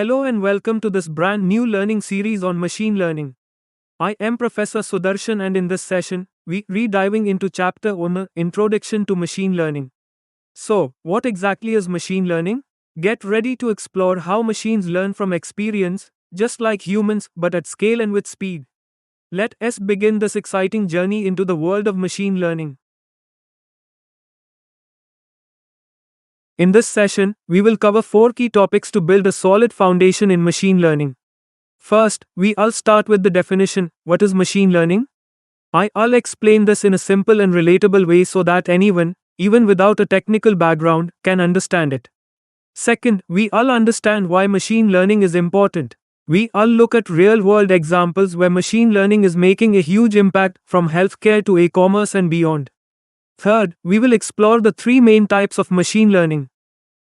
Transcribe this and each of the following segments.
Hello and welcome to this brand new learning series on machine learning. I am Professor Sudarshan, and in this session, we re-diving into chapter 1, Introduction to Machine Learning. So, what exactly is machine learning? Get ready to explore how machines learn from experience, just like humans, but at scale and with speed. Let us begin this exciting journey into the world of machine learning. In this session, we will cover 4 key topics to build a solid foundation in machine learning. First, we'll start with the definition. What is machine learning? I'll explain this in a simple and relatable way so that anyone, even without a technical background, can understand it. Second, we'll understand why machine learning is important. We'll look at real-world examples where machine learning is making a huge impact, from healthcare to e-commerce and beyond. Third, we will explore the 3 main types of machine learning.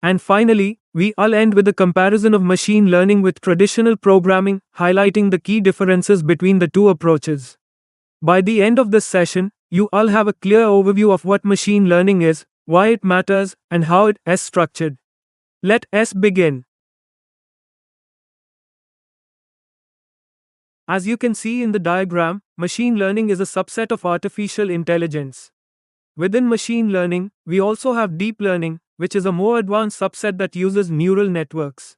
And finally, we'll end with a comparison of machine learning with traditional programming, highlighting the key differences between the two approaches. By the end of this session, you'll have a clear overview of what machine learning is, why it matters, and how it is structured. Let us begin. As you can see in the diagram, machine learning is a subset of artificial intelligence. Within machine learning, we also have deep learning, which is a more advanced subset that uses neural networks.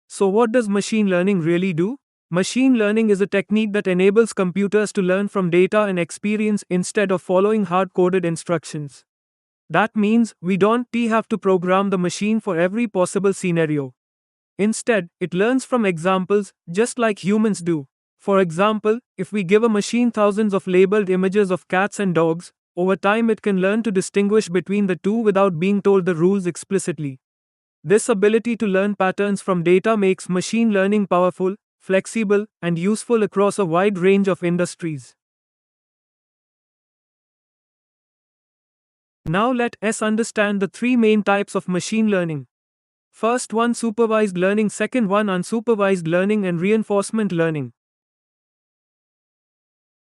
So what does machine learning really do? Machine learning is a technique that enables computers to learn from data and experience instead of following hard-coded instructions. That means we don't have to program the machine for every possible scenario. Instead, it learns from examples, just like humans do. For example, if we give a machine thousands of labeled images of cats and dogs, over time it can learn to distinguish between the two without being told the rules explicitly. This ability to learn patterns from data makes machine learning powerful, flexible, and useful across a wide range of industries. Now let us understand the 3 main types of machine learning. First one, supervised learning; second one, unsupervised learning and reinforcement learning.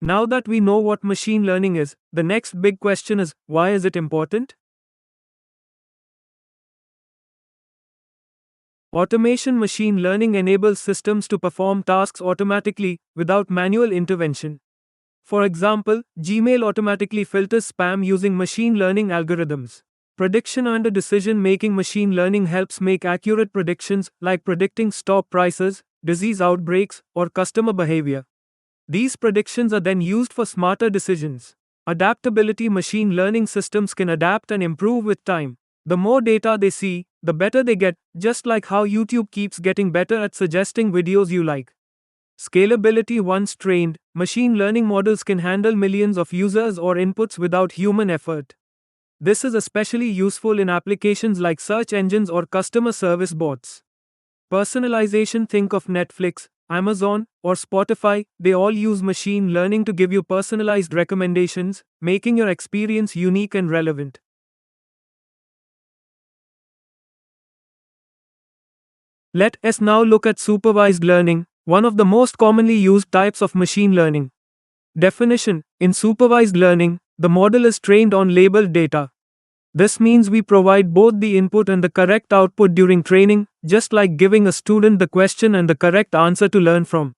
Now that we know what machine learning is, the next big question is, why is it important? Automation. Machine learning enables systems to perform tasks automatically, without manual intervention. For example, Gmail automatically filters spam using machine learning algorithms. Prediction and decision-making. Machine learning helps make accurate predictions, like predicting stock prices, disease outbreaks, or customer behavior. These predictions are then used for smarter decisions. Adaptability. Machine learning systems can adapt and improve with time. The more data they see, the better they get, just like how YouTube keeps getting better at suggesting videos you like. Scalability. Once trained, machine learning models can handle millions of users or inputs without human effort. This is especially useful in applications like search engines or customer service bots. Personalization. Think of Netflix, Amazon, or Spotify. They all use machine learning to give you personalized recommendations, making your experience unique and relevant. Let us now look at supervised learning, one of the most commonly used types of machine learning. Definition: in supervised learning, the model is trained on labeled data. This means we provide both the input and the correct output during training, just like giving a student the question and the correct answer to learn from.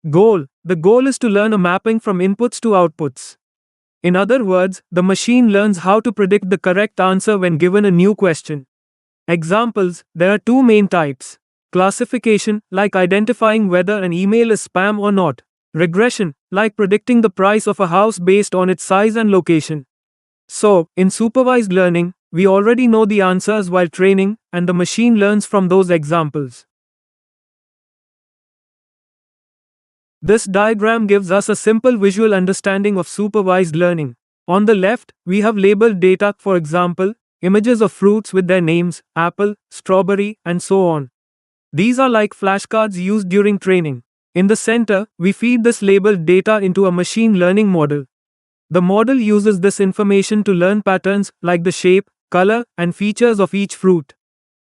Goal: the goal is to learn a mapping from inputs to outputs. In other words, the machine learns how to predict the correct answer when given a new question. Examples: there are 2 main types. Classification, like identifying whether an email is spam or not. Regression, like predicting the price of a house based on its size and location. So, in supervised learning, we already know the answers while training, and the machine learns from those examples. This diagram gives us a simple visual understanding of supervised learning. On the left, we have labeled data, for example, images of fruits with their names, apple, strawberry, and so on. These are like flashcards used during training. In the center, we feed this labeled data into a machine learning model. The model uses this information to learn patterns, like the shape, color, and features of each fruit.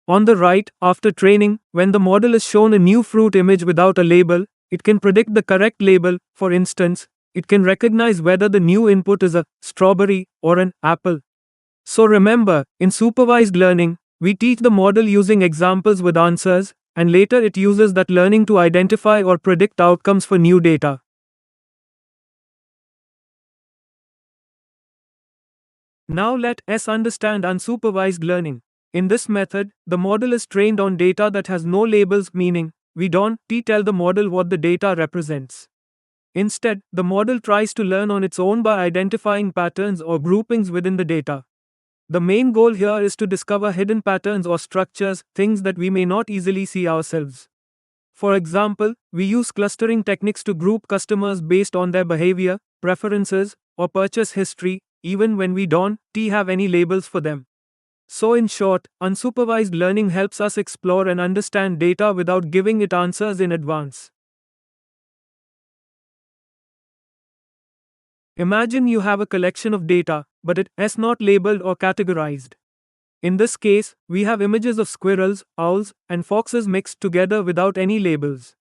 On the right, after training, when the model is shown a new fruit image without a label, it can predict the correct label. For instance, it can recognize whether the new input is a strawberry or an apple. So remember, in supervised learning, we teach the model using examples with answers, and later it uses that learning to identify or predict outcomes for new data. Now let us understand unsupervised learning. In this method, the model is trained on data that has no labels, meaning we don't tell the model what the data represents. Instead, the model tries to learn on its own by identifying patterns or groupings within the data. The main goal here is to discover hidden patterns or structures, things that we may not easily see ourselves. For example, we use clustering techniques to group customers based on their behavior, preferences, or purchase history, even when we don't have any labels for them. So, in short, unsupervised learning helps us explore and understand data without giving it answers in advance. Imagine you have a collection of data, but it is not labeled or categorized. In this case, we have images of squirrels, owls, and foxes mixed together without any labels.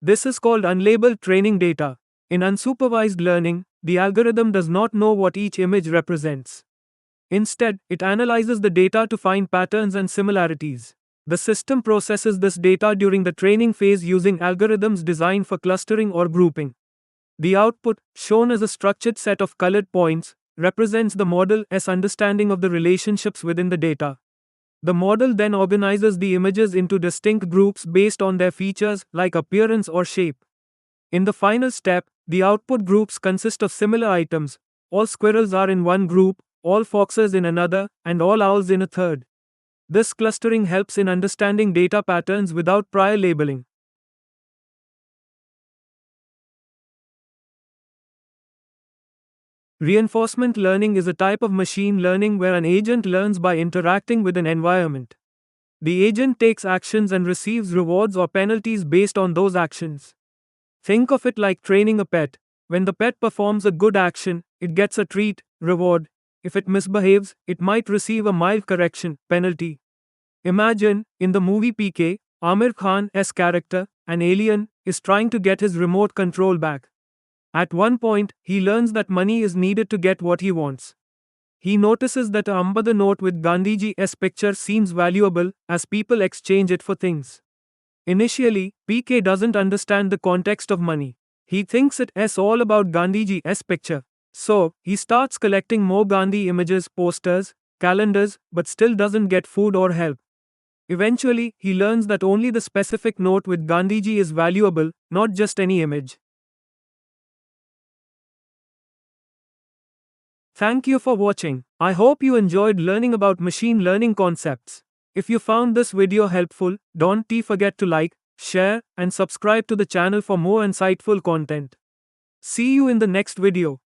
This is called unlabeled training data. In unsupervised learning, the algorithm does not know what each image represents. Instead, it analyzes the data to find patterns and similarities. The system processes this data during the training phase using algorithms designed for clustering or grouping. The output, shown as a structured set of colored points, represents the model's understanding of the relationships within the data. The model then organizes the images into distinct groups based on their features, like appearance or shape. In the final step, the output groups consist of similar items. All squirrels are in one group, all foxes in another, and all owls in a third. This clustering helps in understanding data patterns without prior labeling. Reinforcement learning is a type of machine learning where an agent learns by interacting with an environment. The agent takes actions and receives rewards or penalties based on those actions. Think of it like training a pet. When the pet performs a good action, it gets a treat, reward. If it misbehaves, it might receive a mild correction, penalty. Imagine, in the movie PK, Amir Khan's character, an alien, is trying to get his remote control back. At one point, he learns that money is needed to get what he wants. He notices that a Ambada note with Gandhiji's picture seems valuable, as people exchange it for things. Initially, PK doesn't understand the context of money. He thinks it is all about Gandhiji's picture. So, he starts collecting more Gandhi images, posters, calendars, but still doesn't get food or help. Eventually, he learns that only the specific note with Gandhiji is valuable, not just any image. Thank you for watching. I hope you enjoyed learning about machine learning concepts. If you found this video helpful, don't forget to like, share, and subscribe to the channel for more insightful content. See you in the next video.